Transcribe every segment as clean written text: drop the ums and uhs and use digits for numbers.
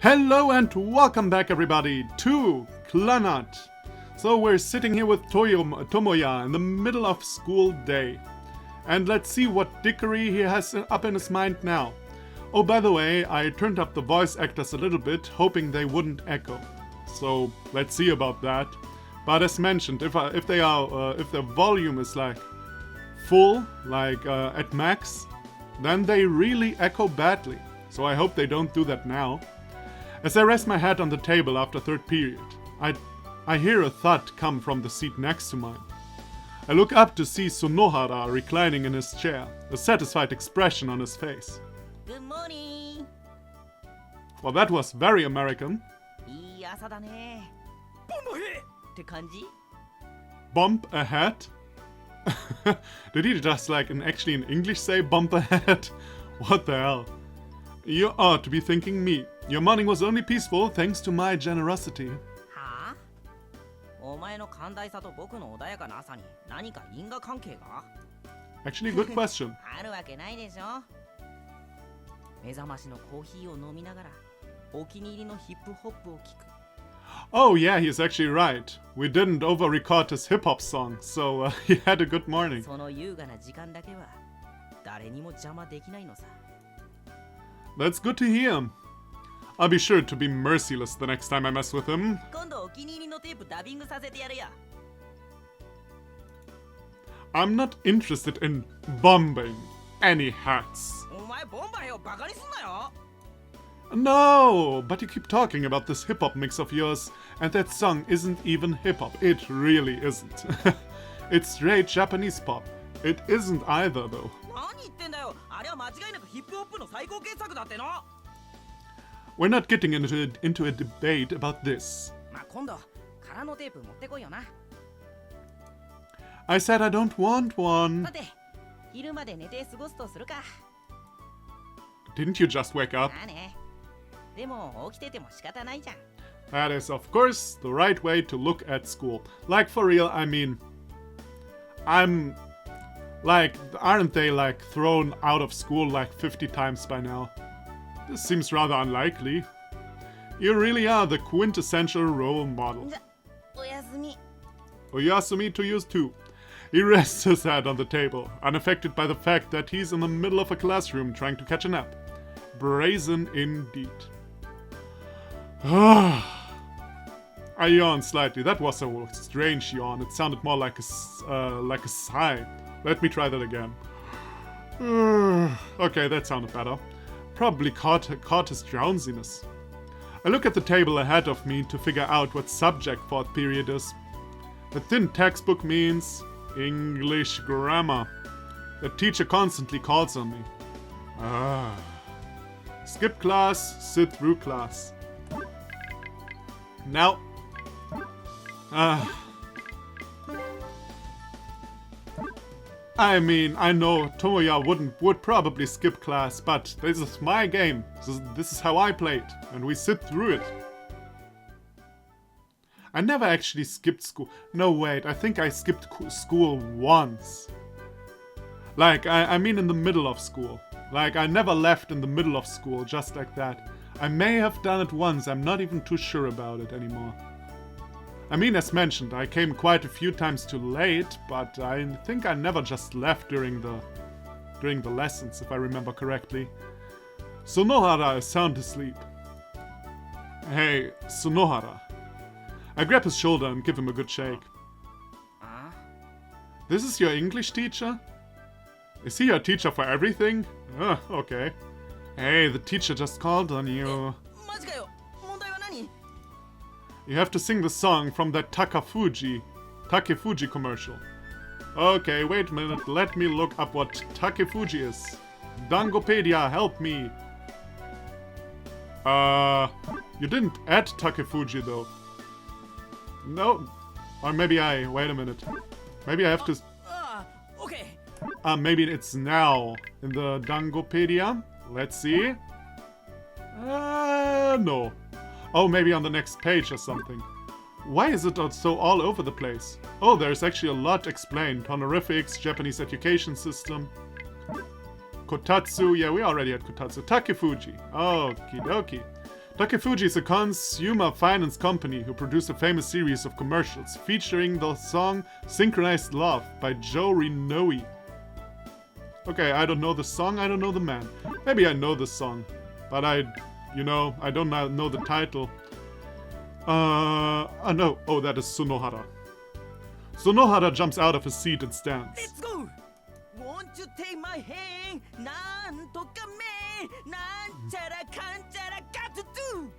Hello and welcome back everybody to Clannad. So we're sitting here with Tomoya in the middle of school day. And let's see what dickery he has up in his mind now. Oh, by the way, I turned up the voice actors a little bit, hoping they wouldn't echo. So let's see about that. But as mentioned, if their volume is like full, like at max, then they really echo badly. So I hope they don't do that now. As I rest my head on the table after third period, I hear a thud come from the seat next to mine. I look up to see Sunohara reclining in his chair, a satisfied expression on his face. Good morning. Well, that was very American. いい朝だね。ボンボヘって感じ? Bump ahead? Did he just actually in English say bump ahead? What the hell? You ought to be thanking me. Your morning was only peaceful thanks to my generosity. はあ? お前の寛大さと僕の穏やかな朝に何か因果関係が? Actually, good question. あるわけないでしょ。目覚ましのコーヒーを飲みながらお気に入りのヒップホップを聞く。Oh yeah, he's actually right. We didn't over-record his hip-hop song, so he had a good morning. その優雅な時間だけは誰にも邪魔できないのさ。That's good to hear. I'll be sure to be merciless the next time I mess with him. 今度お気に入りのテープダビングさせてやるよ。I'm not interested in bombing any hats. お前ボンバイをバカにすんなよ。No, but you keep talking about this hip-hop mix of yours, and that song isn't even hip-hop. It really isn't. It's straight Japanese pop. It isn't either, though. 何言ってんだよ。あれは間違いなくヒップホップの最高傑作だっての。We're not getting into a debate about this. まあ今度空のテープ持ってこいよな。I said I don't want one. さて、昼まで寝て過ごすとするか。Didn't you just wake up? まあね。でも起きてても仕方ないじゃん。That is, of course, the right way to look at school. Like, for real, I mean, aren't they thrown out of school 50 times by now? This seems rather unlikely. You really are the quintessential role model. じゃ、おやすみ。 Oyasumi to you too. He rests his head on the table, unaffected by the fact that he's in the middle of a classroom trying to catch a nap. Brazen indeed. I yawned slightly. That was a strange yawn. It sounded more like a sigh. Let me try that again. Okay, that sounded better. Probably caught his drowsiness. I look at the table ahead of me to figure out what subject fourth period is. The thin textbook means English grammar. The teacher constantly calls on me. Skip class, sit through class. Now. I mean, I know Tomoya would probably skip class, but this is my game. This is how I play it, and we sit through it. I never actually skipped school. No, wait, I think I skipped school once. I mean in the middle of school. I never left in the middle of school, just like that. I may have done it once, I'm not even too sure about it anymore. I mean, as mentioned, I came quite a few times too late, but I think I never just left during the lessons, if I remember correctly. Sunohara is sound asleep. Hey, Sunohara. I grab his shoulder and give him a good shake. This is your English teacher? Is he your teacher for everything? Okay. Hey, the teacher just called on you. You have to sing the song from that Takefuji commercial. Okay, wait a minute, let me look up what Takefuji is. Dangopedia, help me. You didn't add Takefuji though. No. Or maybe wait a minute. Maybe I have to... Okay. Maybe it's now in the Dangopedia. Let's see. No. Oh, maybe on the next page or something. Why is it so all over the place? Oh, there's actually a lot explained. Honorifics, Japanese education system. Kotatsu, yeah, we already had Kotatsu. Takefuji, okie dokie. Takefuji is a consumer finance company who produced a famous series of commercials featuring the song Synchronized Love by Joe Renoe. Okay, I don't know the song, I don't know the man. Maybe I know the song, but I don't know the title. No. Oh, that is Sunohara. Sunohara jumps out of his seat and stands. Let's go! Won't you take my hand? Nan toka me, nan chara kanchara got to do.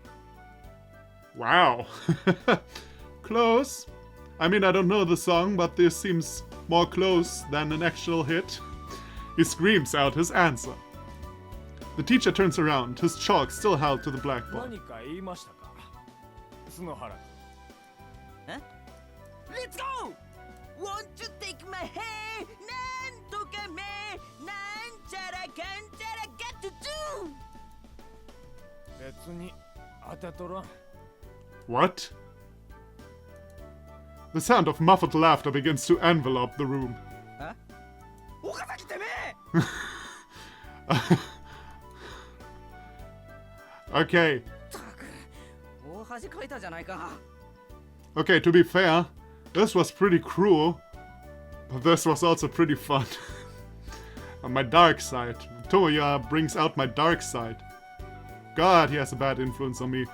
Wow. Close. I mean, I don't know the song, but this seems more close than an actual hit. He screams out his answer. The teacher turns around, his chalk still held to the blackboard. Huh? Let's go! Won't you take my hand? Nan toka me, nan chara kanchara got to do. What? The sound of muffled laughter begins to envelope the room. Huh? Okay. Okay, to be fair, this was pretty cruel, but this was also pretty fun. On my dark side. Tomoya brings out my dark side. God, he has a bad influence on me.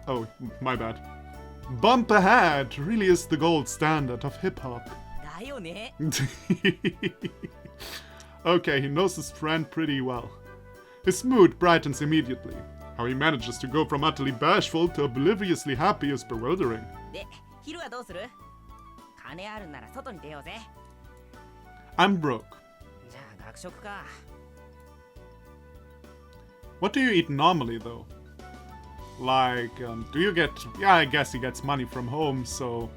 Oh, my bad. Bump Ahead really is the gold standard of hip-hop. Okay, he knows his friend pretty well. His mood brightens immediately. How he manages to go from utterly bashful to obliviously happy is bewildering. I'm broke. What do you eat normally, though? Like, do you get... Yeah, I guess he gets money from home, so...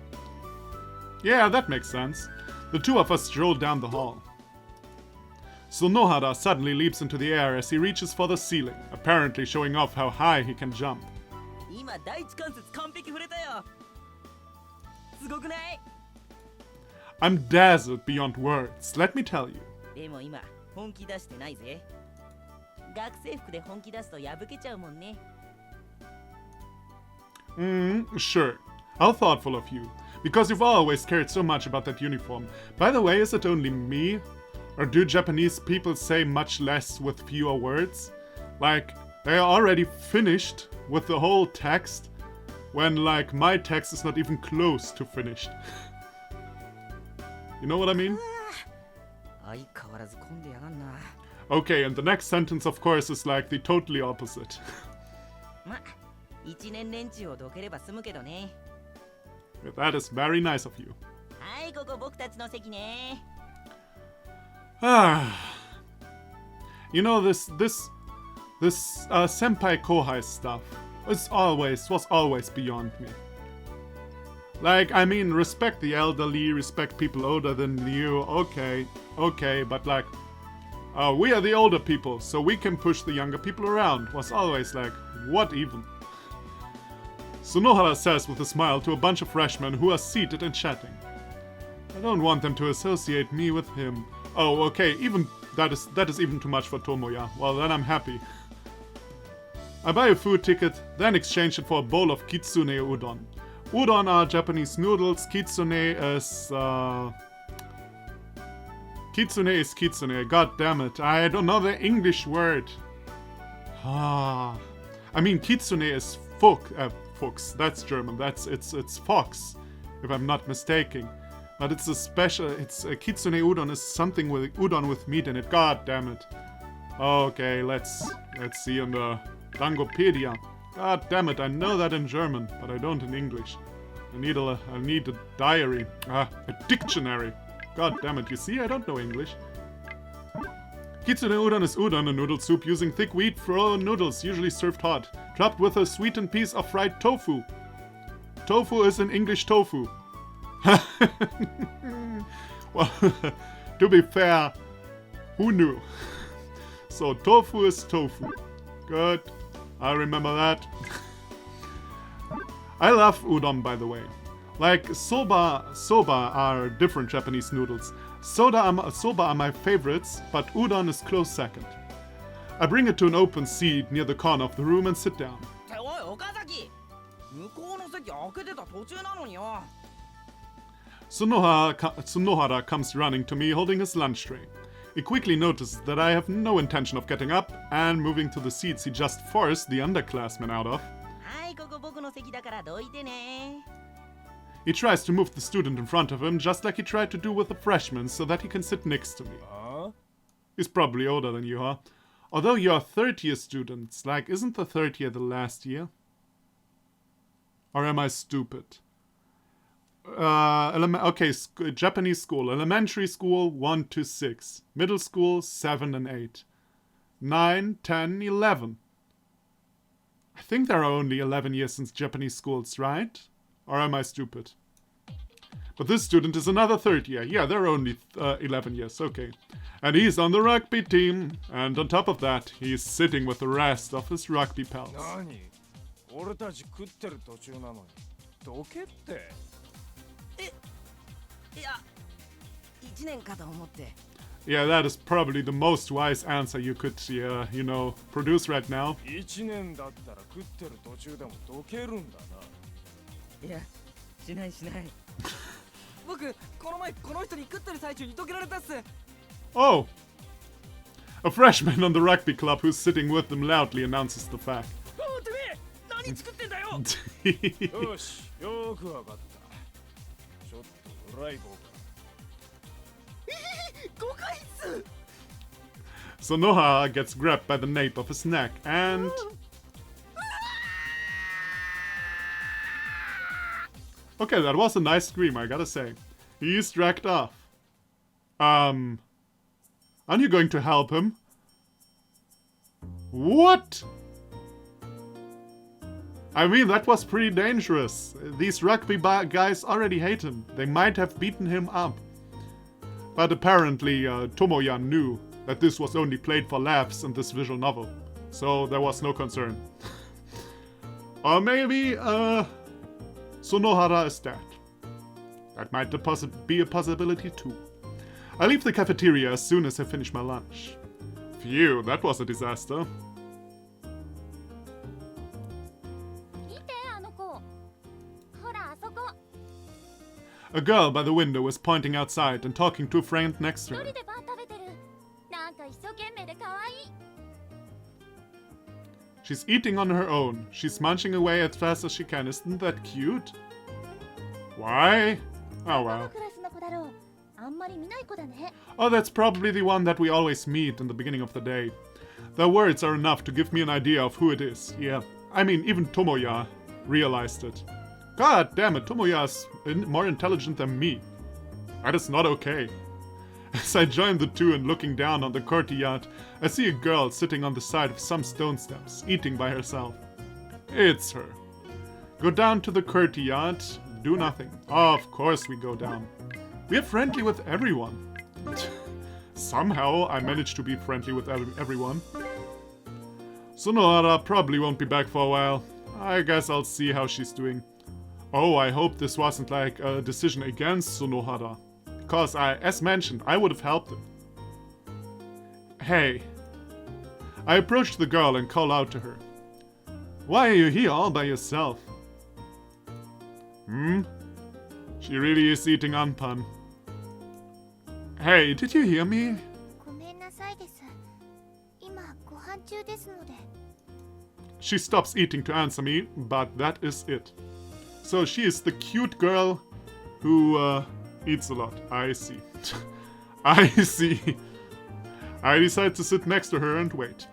Yeah, that makes sense. The two of us stroll down the hall. Sunohara suddenly leaps into the air as he reaches for the ceiling, apparently showing off how high he can jump. I'm dazzled beyond words, let me tell you. Sure. How thoughtful of you. Because you've always cared so much about that uniform. By the way, is it only me? Or do Japanese people say much less with fewer words? Like, they are already finished with the whole text, when, like, my text is not even close to finished. You know what I mean? Okay, and the next sentence, of course, is like the totally opposite. That is very nice of you. You know, this senpai kohai stuff was always beyond me. Like, I mean, respect the elderly, respect people older than you, okay, but like, we are the older people, so we can push the younger people around, was always like, what even? Sunohara says with a smile to a bunch of freshmen who are seated and chatting. I don't want them to associate me with him. Oh, okay, even that is even too much for Tomoya. Well, then I'm happy. I buy a food ticket, then exchange it for a bowl of kitsune udon. Udon are Japanese noodles, kitsune is kitsune, god damn it. I don't know the English word. I mean, kitsune is fuchs, that's German, it's fox, if I'm not mistaken. But it's a kitsune udon is something with udon with meat in it, god damn it. Okay, let's see on the Dangopedia. God damn it, I know that in German, but I don't in English. I need a diary. A dictionary. God damn it, you see, I don't know English. Kitsune udon is udon, a noodle soup using thick wheat flour noodles, usually served hot, topped with a sweetened piece of fried tofu. Tofu is in English tofu. Well, to be fair, who knew? So tofu is tofu. Good. I remember that. I love udon, by the way. Like, soba are different Japanese noodles. Soba are my favorites, but udon is close second. I bring it to an open seat near the corner of the room and sit down. 向こうの席開けてた途中なのによ。 Sunohara comes running to me holding his lunch tray. He quickly notices that I have no intention of getting up and moving to the seats he just forced the underclassmen out of. はい、ここ僕の席だからどいてね。 He tries to move the student in front of him just like he tried to do with the freshman so that he can sit next to me. He's probably older than you are. Although you're third-year students, like, isn't the third year the last year? Or am I stupid? Japanese school. Elementary school, 1 to 6. Middle school, 7 and 8. 9, 10, 11. I think there are only 11 years since Japanese schools, right? Or am I stupid? But this student is another third year. Yeah, there are only 11 years, okay. And he's on the rugby team. And on top of that, he's sitting with the rest of his rugby pals. 俺たち食ってる途中なのにどけって。いや、1年かと思って。 Yeah, that is probably the most wise answer you could, produce right now. 1年だったら食ってる途中でもどけるんだな。いや、しないしない。僕、この前この人に食ってる最中にどけられたっす。 Oh! A freshman on the rugby club who's sitting with them loudly announces the fact. おう、てめえ、何作ってんだよ。よし、よくわかった。ちょっとドライボーか。誤解っす。 Sunohara gets grabbed by the nape of his neck and... Okay, that was a nice scream, I gotta say. He's dragged off. Aren't you going to help him? What? I mean, that was pretty dangerous. These rugby guys already hate him. They might have beaten him up. But apparently, Tomoya knew that this was only played for laughs in this visual novel. So there was no concern. Or maybe, Sunohara is dead. That might be a possibility too. I leave the cafeteria as soon as I finish my lunch. Phew, that was a disaster. A girl by the window is pointing outside and talking to a friend next to her. She's eating on her own. She's munching away as fast as she can. Isn't that cute? Why? Oh well. Oh, that's probably the one that we always meet in the beginning of the day. Their words are enough to give me an idea of who it is. Yeah, I mean, even Tomoya realized it. God damn it, Tomoya is more intelligent than me. That is not okay. As I join the two and looking down on the courtyard, I see a girl sitting on the side of some stone steps, eating by herself. It's her. Go down to the courtyard, do nothing. Of course we go down. We are friendly with everyone. Somehow I managed to be friendly with everyone. Sunohara probably won't be back for a while. I guess I'll see how she's doing. Oh, I hope this wasn't like a decision against Sunohara. Because as mentioned, I would have helped him. Hey. I approach the girl and call out to her. Why are you here all by yourself? She really is eating anpan. Hey, did you hear me? She stops eating to answer me, but that is it. So she is the cute girl who eats a lot. I see. I see. I decide to sit next to her and wait.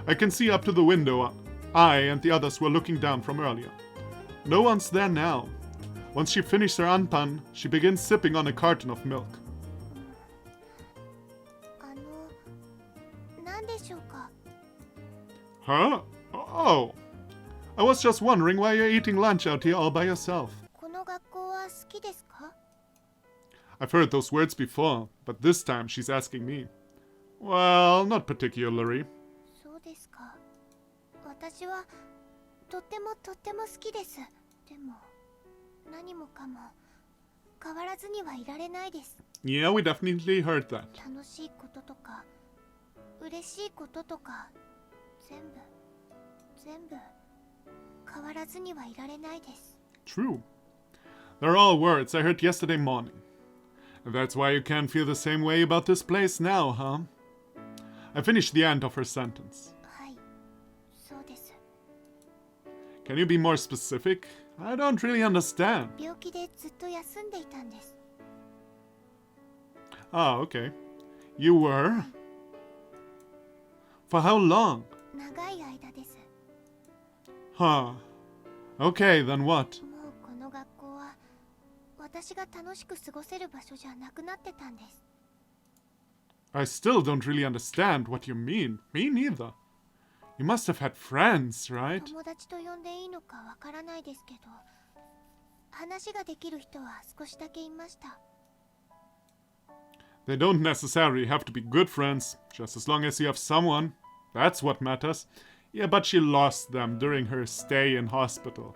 I can see up to the window. I and the others were looking down from earlier. No one's there now. Once she finishes her anpan, she begins sipping on a carton of milk. Huh? Oh. I was just wondering why you're eating lunch out here all by yourself. I've heard those words before, but this time she's asking me. Well, not particularly. Yeah, we definitely heard that. わらずにはいられないです。 True. They're all words I heard yesterday morning. And that's why you can't feel the same way about this place now, huh? I finished the end of her sentence. はい、そうです。 Can you be more specific? I don't really understand. 病気でずっと休んでいたんです。 Ah, okay. You were? For how long? 長い間です。 Huh. Okay, then what? もうこの学校は私が楽しく過ごせる場所じゃなくなってたんです。 I still don't really understand what you mean. Me neither. You must have had friends, right? 友達と呼んでいいのかわからないですけど、話ができる人は少しだけいました。 They don't necessarily have to be good friends, just as long as you have someone. That's what matters. Yeah, but she lost them during her stay in hospital.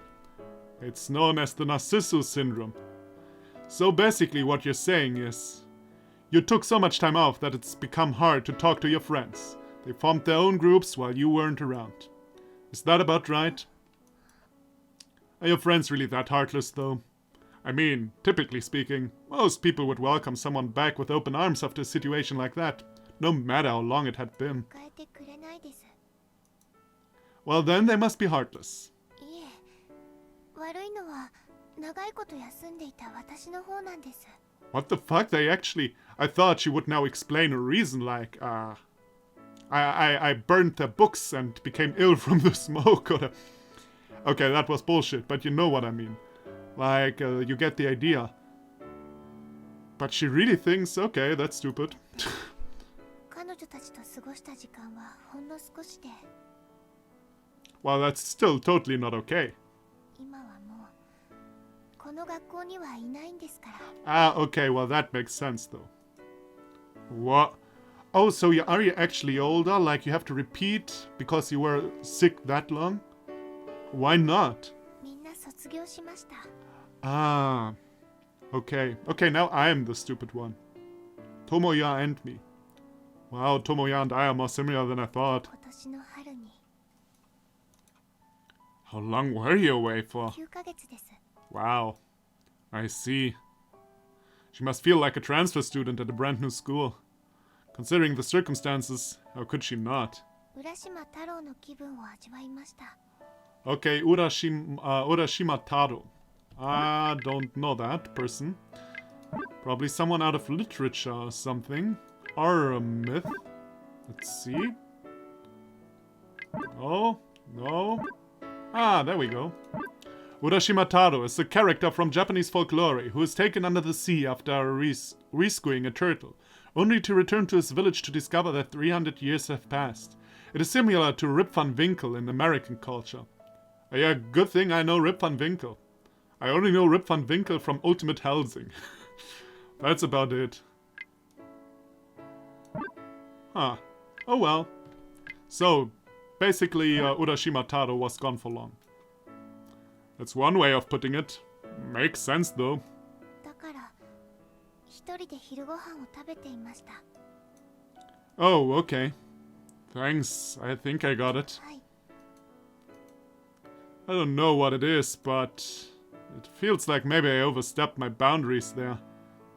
It's known as the Narcissus syndrome. So basically what you're saying is, you took so much time off that it's become hard to talk to your friends. They formed their own groups while you weren't around. Is that about right? Are your friends really that heartless, though? I mean, typically speaking, most people would welcome someone back with open arms after a situation like that, no matter how long it had been. 変えてくれないです。 Well, then they must be heartless. いえ、悪いのは長いこと休んでいた私の方なんです。 What the fuck? They actually... I thought she would now explain a reason like, I burned their books and became ill from the smoke or the... Okay, that was bullshit, but you know what I mean. Like, you get the idea. But she really thinks, okay, that's stupid. 彼女たちと過ごした時間はほんの少しで、 Well, that's still totally not okay. 今はもうこの学校にはいないんですから。 Ah, okay, well that makes sense though. What? Oh, so are you actually older? Like you have to repeat because you were sick that long? Why not? みんな卒業しました。 Ah, okay. Okay, now I am the stupid one. Tomoya and me. Wow, Tomoya and I are more similar than I thought. 今年の春に How long were you away for? 9ヶ月です。 Wow. I see. She must feel like a transfer student at a brand new school. Considering the circumstances, how could she not? 浦島太郎の気分を味わいました。 Okay, Urashima Taro. I don't know that person. Probably someone out of literature or something. Or a myth. Let's see. Oh, no. Ah, there we go. Urashima Taro is a character from Japanese folklore who is taken under the sea after rescuing a turtle, only to return to his village to discover that 300 years have passed. It is similar to Rip Van Winkle in American culture. Yeah, good thing I know Rip Van Winkle. I only know Rip Van Winkle from Ultimate Helsing. That's about it. Huh. Oh well. So, basically, Urashima Taro was gone for long. That's one way of putting it. Makes sense though. だから一人で昼ご飯を食べていました。 Oh, okay. Thanks. I think I got it. はい。 I don't know what it is, but it feels like maybe I overstepped my boundaries there.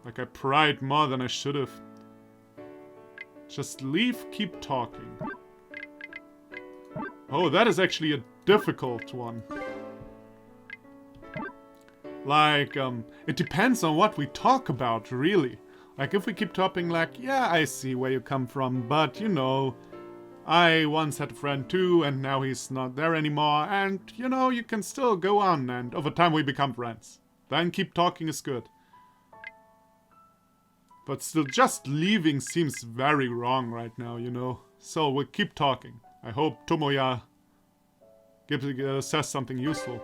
Like I pried more than I should have. Just leave, keep talking. Oh, that is actually a difficult one. Like, it depends on what we talk about, really. Like, if we keep talking like, yeah, I see where you come from, but, you know, I once had a friend too, and now he's not there anymore, and, you know, you can still go on, and over time we become friends. Then keep talking is good. But still, just leaving seems very wrong right now, you know. So, we'll keep talking. I hope Tomoya says something useful.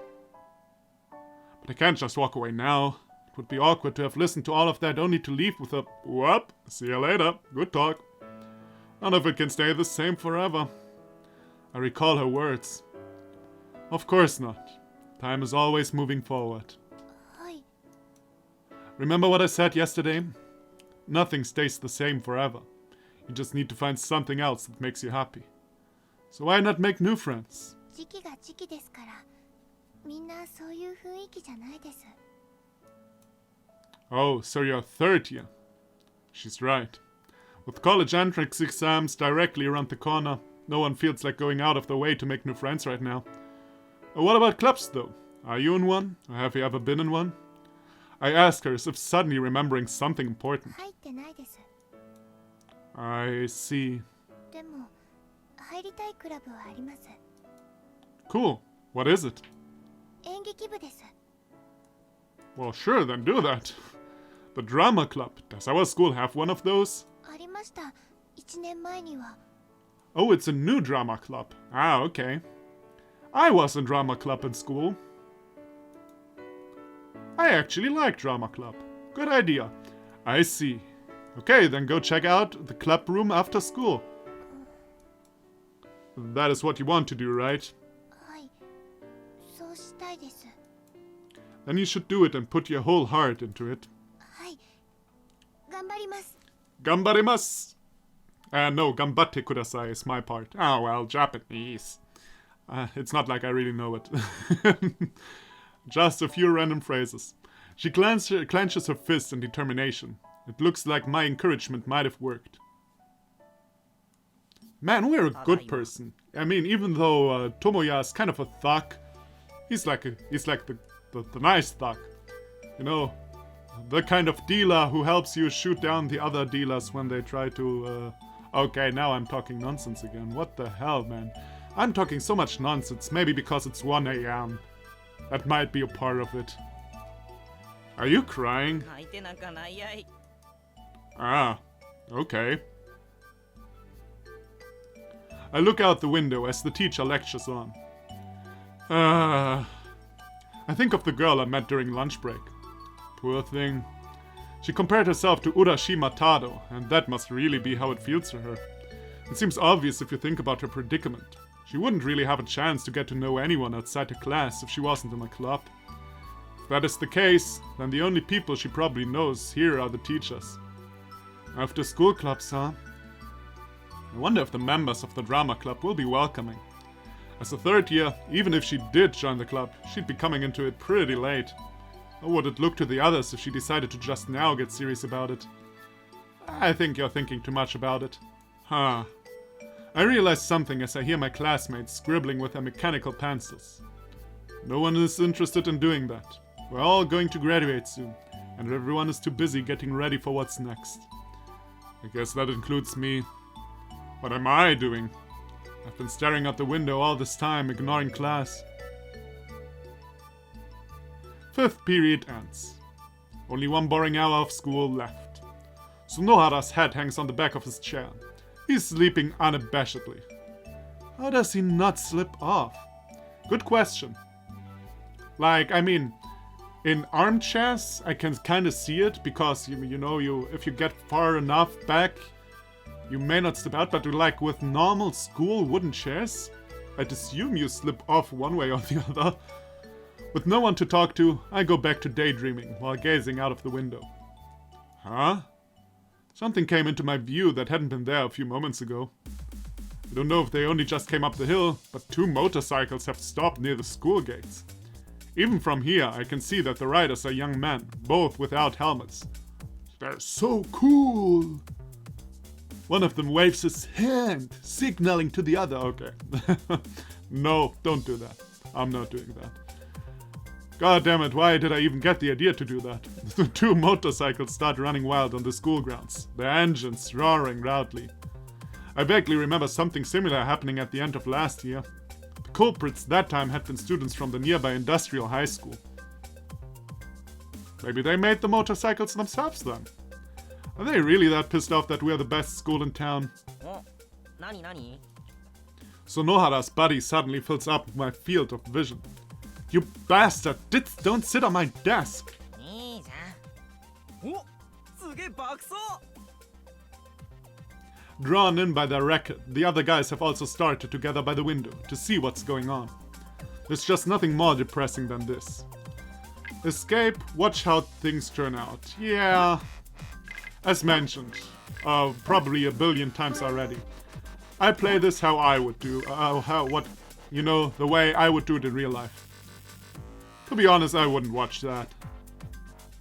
But I can't just walk away now. It would be awkward to have listened to all of that only to leave with a whoop, see you later, good talk. None of it can stay the same forever. I recall her words. Of course not. Time is always moving forward. はい。 Remember what I said yesterday? Nothing stays the same forever. You just need to find something else that makes you happy. So why not make new friends? 時期が時期ですから、みんなそういう雰囲気じゃないです。 Oh, so you're third year. She's right. With college entrance exams directly around the corner, no one feels like going out of their way to make new friends right now. What about clubs, though? Are you in one? Or have you ever been in one? I ask her as if suddenly remembering something important. 入ってないです。 I see. でも入りたいクラブはあります。 Cool. What is it? 演劇部です。 Well, sure, then do that. The drama club. Does our school have one of those? ありました。1年前には。 Oh, it's a new drama club. Ah, okay. I was in drama club in school. I actually like drama club. Good idea. I see. Okay, then go check out the club room after school. That is what you want to do, right? はい。そうしたいです。 Then you should do it and put your whole heart into it. はい。頑張ります。 Gambarimasu! No, gambatte kudasai is my part. Oh, well, Japanese. It's not like I really know it. Just a few random phrases. She clenches her fist in determination. It looks like my encouragement might have worked. Man, we're a good person. I mean, even though Tomoya is kind of a thug, he's like the nice thug. You know, the kind of dealer who helps you shoot down the other dealers when they try to... Okay, now I'm talking nonsense again. What the hell, man? I'm talking so much nonsense, maybe because it's 1 AM. That might be a part of it. Are you crying? 泣いてなんかないやい。 Ah, okay. I look out the window as the teacher lectures on. I think of the girl I met during lunch break. Poor thing. She compared herself to Urashima Tado, and that must really be how it feels to her. It seems obvious if you think about her predicament. She wouldn't really have a chance to get to know anyone outside her class if she wasn't in a club. If that is the case, then the only people she probably knows here are the teachers. After school clubs, huh? I wonder if the members of the drama club will be welcoming. As a third year, even if she did join the club, she'd be coming into it pretty late. How would it look to the others if she decided to just now get serious about it? I think you're thinking too much about it. Huh. I realize something as I hear my classmates scribbling with their mechanical pencils. No one is interested in doing that. We're all going to graduate soon, and everyone is too busy getting ready for what's next. I guess that includes me. What am I doing? I've been staring out the window all this time, ignoring class. 5th period ends. Only one boring hour of school left. Sunohara's head hangs on the back of his chair. He's sleeping unabashedly. How does he not slip off? Good question. Like, I mean, in armchairs, I can kind of see it because, if you get far enough back, you may not slip out, but like with normal school wooden chairs, I'd assume you slip off one way or the other. With no one to talk to, I go back to daydreaming while gazing out of the window. Huh? Something came into my view that hadn't been there a few moments ago. I don't know if they only just came up the hill, but 2 motorcycles have stopped near the school gates. Even from here, I can see that the riders are young men, both without helmets. They're so cool! One of them waves his hand, signaling to the other. Okay. No, don't do that. I'm not doing that. God damn it, why did I even get the idea to do that? The 2 motorcycles start running wild on the school grounds, their engines roaring loudly. I vaguely remember something similar happening at the end of last year. The culprits that time had been students from the nearby industrial high school. Maybe they made the motorcycles themselves then? Are they really that pissed off that we're the best school in town? お、なになに? Sunohara's body suddenly fills up my field of vision. You bastard! Don't sit on my desk! いいじゃん。お、すげえ爆走。 Drawn in by their racket, the other guys have also started to gather by the window to see what's going on. There's just nothing more depressing than this. Escape, watch how things turn out. Yeah. As mentioned, probably a billion times already. I play this how I would do, the way I would do it in real life. To be honest, I wouldn't watch that.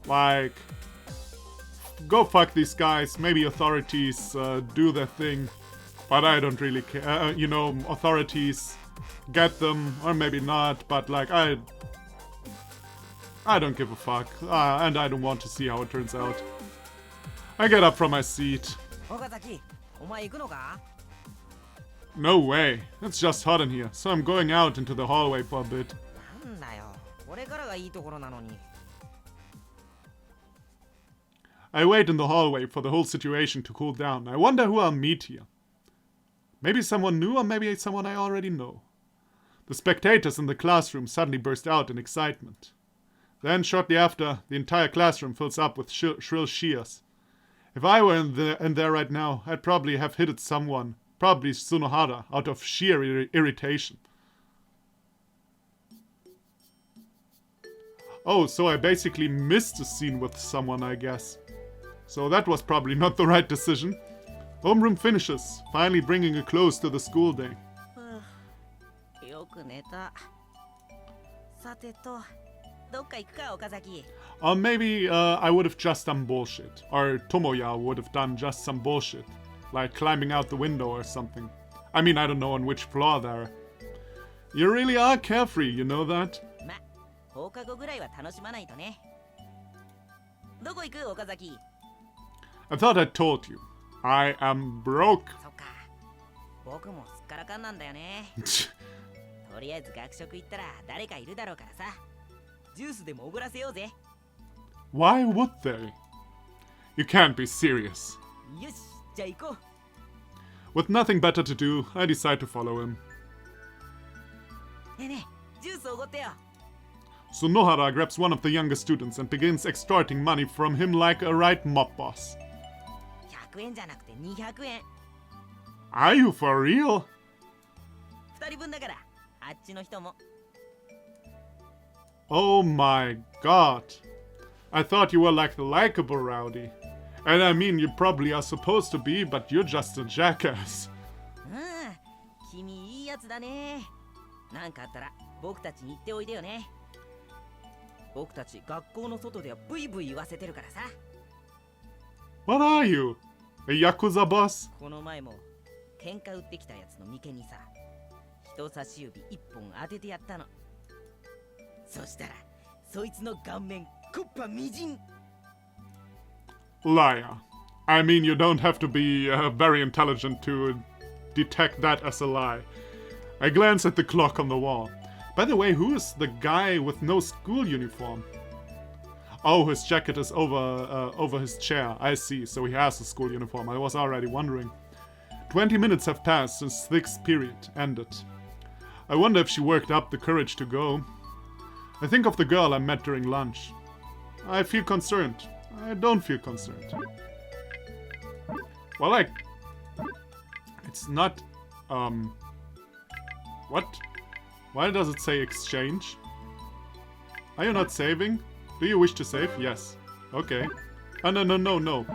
Like, go fuck these guys. Maybe authorities do their thing. But I don't really care. You know, authorities get them, or maybe not. But like, I don't give a fuck. And I don't want to see how it turns out. I get up from my seat. 岡崎、お前行くのか? No way. It's just hot in here, so I'm going out into the hallway for a bit. なんだよ、これからがいいところなのに。I wait in the hallway for the whole situation to cool down. I wonder who I'll meet here. Maybe someone new or maybe someone I already know. The spectators in the classroom suddenly burst out in excitement. Then, shortly after, the entire classroom fills up with shrill cheers. If I were in there right now, I'd probably have hit someone, probably Sunohara, out of sheer irritation. Oh, so I basically missed a scene with someone, I guess. So that was probably not the right decision. Homeroom finishes, finally bringing a close to the school day. よく寝た。さてと、どっか行くか、岡崎。Or maybe I would have just done bullshit. Or Tomoya would have done just some bullshit. Like climbing out the window or something. I mean, I don't know on which floor there. You really are carefree, you know that? ま、放課後ぐらいは楽しまないとね。どこ行く、岡崎? I thought I told you. I am broke. そっか。僕もすっからかんなんだよね。とりあえず学食行ったら誰かいるだろうからさ。ジュースでもおごらせようぜ。Why would they? You can't be serious. よし、じゃあ行こう。 With nothing better to do, I decide to follow him. ねえねえ、ジュースおごってよ。 Sunohara grabs one of the younger students and begins extorting money from him like a right mob boss. 100円じゃなくて200円。 Are you for real? 2人分だから、あっちの人も。 Oh my god. I thought you were like the likable rowdy. And I mean, you probably are supposed to be, but you're just a jackass. うん、君いいやつだね。なんかあったら僕たちに言っておいでよね。僕たち学校の外ではブイブイ言わせてるからさ。 What are you? A Yakuza boss? この前も喧嘩売ってきたやつの眉間にさ、人差し指1本当ててやったの。そしたらそいつの顔面クッパみじん。 Liar. I mean, you don't have to be very intelligent to detect that as a lie. I glance at the clock on the wall. By the way, who is the guy with no school uniform? Oh, his jacket is over his chair. I see, so he has a school uniform. I was already wondering. 20 minutes have passed since this period ended. I wonder if she worked up the courage to go. I think of the girl I met during lunch. I feel concerned. I don't feel concerned. Well, like... It's not... What? Why does it say exchange? Are you not saving? Do you wish to save? Yes. Okay. Oh, no.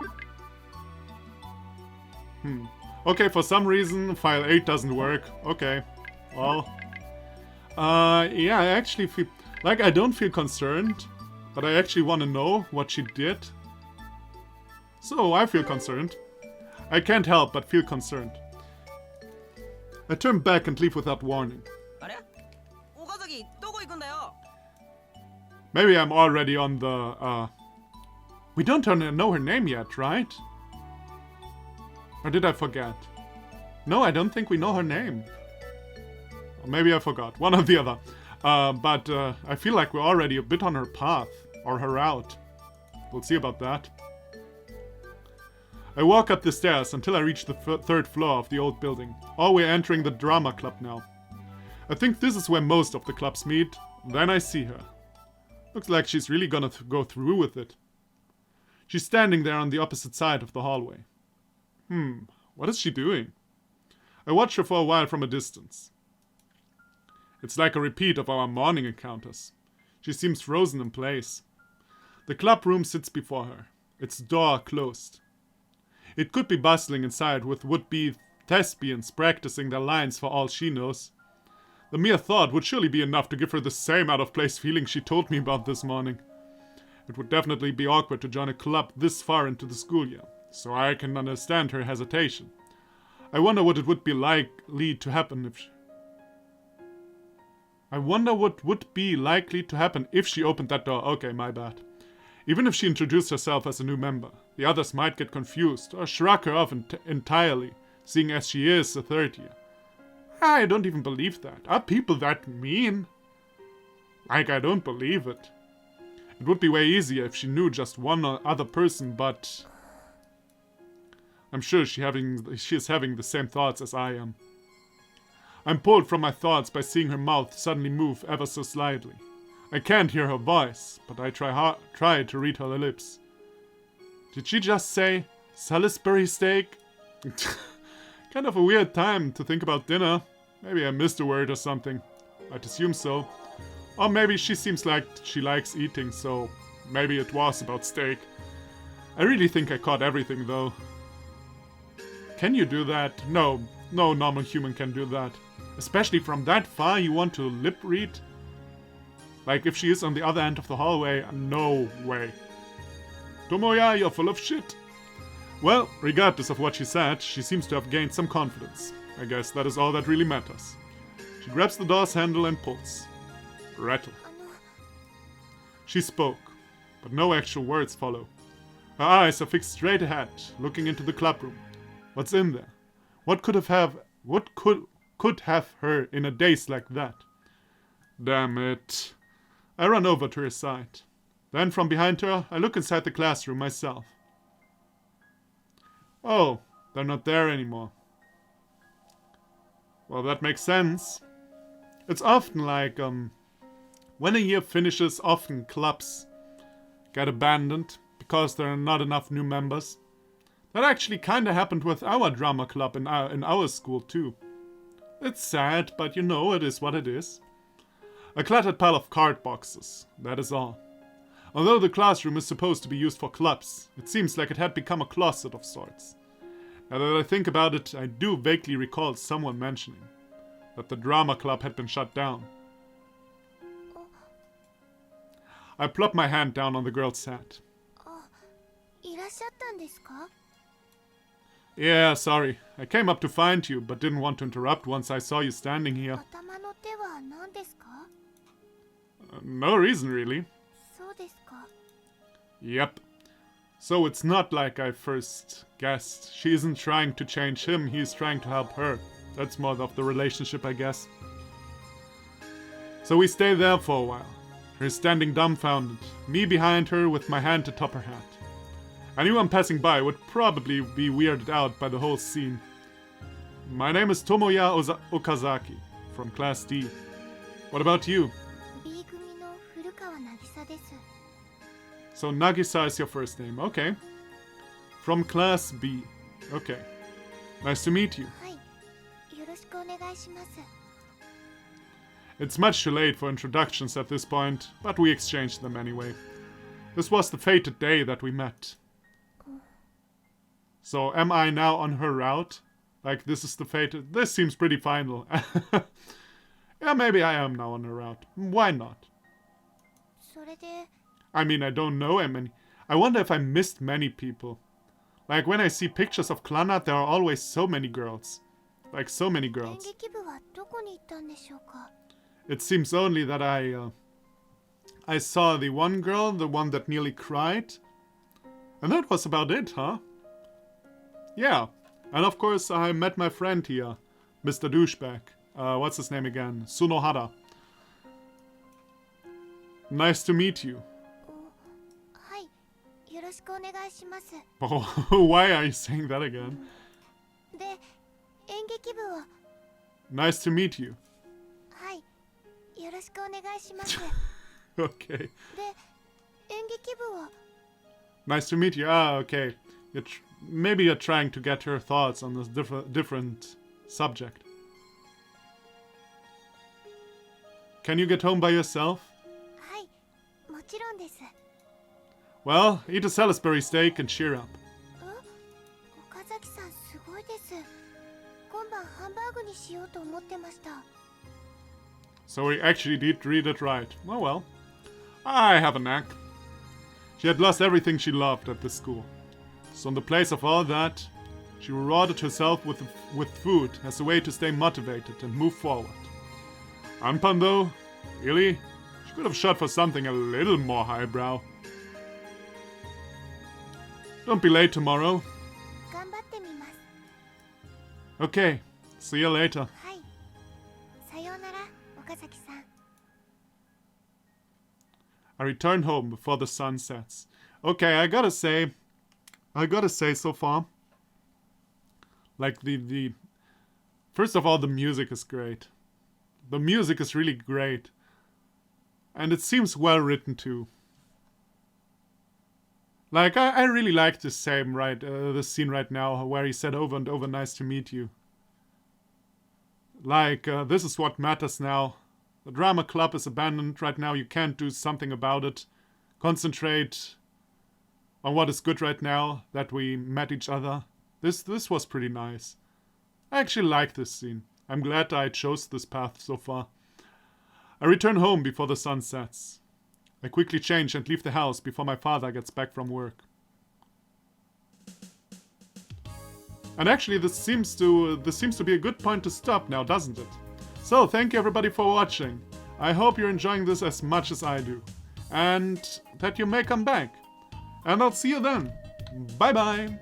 Okay, for some reason, file 8 doesn't work. Okay. Well... yeah, I actually feel... Like, I don't feel concerned, but I actually want to know what she did. So, I feel concerned. I can't help but feel concerned. I turn back and leave without warning. あれ？岡崎、どこ行くんだよ? Maybe I'm already on the, We don't know her name yet, right? Or did I forget? No, I don't think we know her name. Or maybe I forgot. One or the other. But I feel like we're already a bit on her path. Or her route. We'll see about that. I walk up the stairs until I reach the third floor of the old building. Oh, we're entering the drama club now. I think this is where most of the clubs meet. Then I see her. Looks like she's really gonna go through with it. She's standing there on the opposite side of the hallway. What is she doing? I watch her for a while from a distance. It's like a repeat of our morning encounters. She seems frozen in place. The club room sits before her, its door closed. It could be bustling inside with would-be thespians practicing their lines for all she knows. The mere thought would surely be enough to give her the same out-of-place feeling she told me about this morning. It would definitely be awkward to join a club this far into the school year, so I can understand her hesitation. I wonder what it would be likely to happen if she opened that door. Okay, my bad. Even if she introduced herself as a new member, the others might get confused or shrug her off entirely, seeing as she is a third year. I don't even believe that. Are people that mean? Like, I don't believe it. It would be way easier if she knew just one other person, but I'm sure she is having the same thoughts as I am. I'm pulled from my thoughts by seeing her mouth suddenly move ever so slightly. I can't hear her voice, but I try to read her lips. Did she just say Salisbury steak? Kind of a weird time to think about dinner. Maybe I missed a word or something. I'd assume so. Or maybe she seems like she likes eating, so maybe it was about steak. I really think I caught everything though. Can you do that? No normal human can do that. Especially from that far you want to lip read? Like if she is on the other end of the hallway, no way. Tomoya, you're full of shit. Well, regardless of what she said, she seems to have gained some confidence. I guess that is all that really matters. She grabs the door's handle and pulls. Rattle. She spoke, but no actual words follow. Her eyes are fixed straight ahead, looking into the clubroom. What's in there? What could have her in a daze like that? Damn it. I run over to her side. Then from behind her, I look inside the classroom myself. Oh, they're not there anymore. Well, that makes sense. It's often like, when a year finishes, often clubs get abandoned because there are not enough new members. That actually kinda happened with our drama club in our school too. It's sad, but you know, it is what it is. A cluttered pile of card boxes, that is all. Although the classroom is supposed to be used for clubs, it seems like it had become a closet of sorts. Now that I think about it, I do vaguely recall someone mentioning that the drama club had been shut down. I plop my hand down on the girl's head. Yeah, sorry. I came up to find you, but didn't want to interrupt once I saw you standing here. No reason, really. Yep. So it's not like I first guessed. She isn't trying to change him, he's trying to help her. That's more of the relationship, I guess. So we stay there for a while. Her standing dumbfounded, me behind her with my hand atop her head. Anyone passing by would probably be weirded out by the whole scene. My name is Tomoya Okazaki, from Class D. What about you? So Nagisa is your first name, okay. From Class B, okay. Nice to meet you. It's much too late for introductions at this point, but we exchanged them anyway. This was the fated day that we met. So am I now on her route? Like this is the fated... This seems pretty final. Yeah, maybe I am now on her route. Why not? I mean, I don't know many. I wonder if I missed many people. Like when I see pictures of Clannad, there are always so many girls. Like so many girls. It seems only that I saw the one girl, the one that nearly cried. And that was about it, huh? Yeah. And of course I met my friend here, Mr. Douchebag. What's his name again? Sunohara. Nice to meet you. Oh, why are you saying that again? Nice to meet you. Okay. Nice to meet you. Ah, okay. Maybe you're trying to get her thoughts on this different subject. Can you get home by yourself? Well, eat a Salisbury steak and cheer up. So we actually did read it right. Oh well. I have a knack. She had lost everything she loved at the school. So in the place of all that, she rewarded herself with food as a way to stay motivated and move forward. Anpan though, really? She could have shot for something a little more highbrow. Don't be late tomorrow. 頑張ってみます。 Okay, see you later. はい。さようなら、岡崎さん。 I return home before the sun sets. Okay, I gotta say so far, like the first of all, the music is great. The music is really great. And it seems well written too. Like, I really like this scene right now, where he said over and over, nice to meet you. Like, this is what matters now. The drama club is abandoned right now, you can't do something about it. Concentrate on what is good right now, that we met each other. This was pretty nice. I actually like this scene. I'm glad I chose this path so far. I return home before the sun sets. I quickly change and leave the house before my father gets back from work. And actually this seems to be a good point to stop now, doesn't it? So thank you everybody for watching. I hope you're enjoying this as much as I do. And that you may come back. And I'll see you then. Bye bye.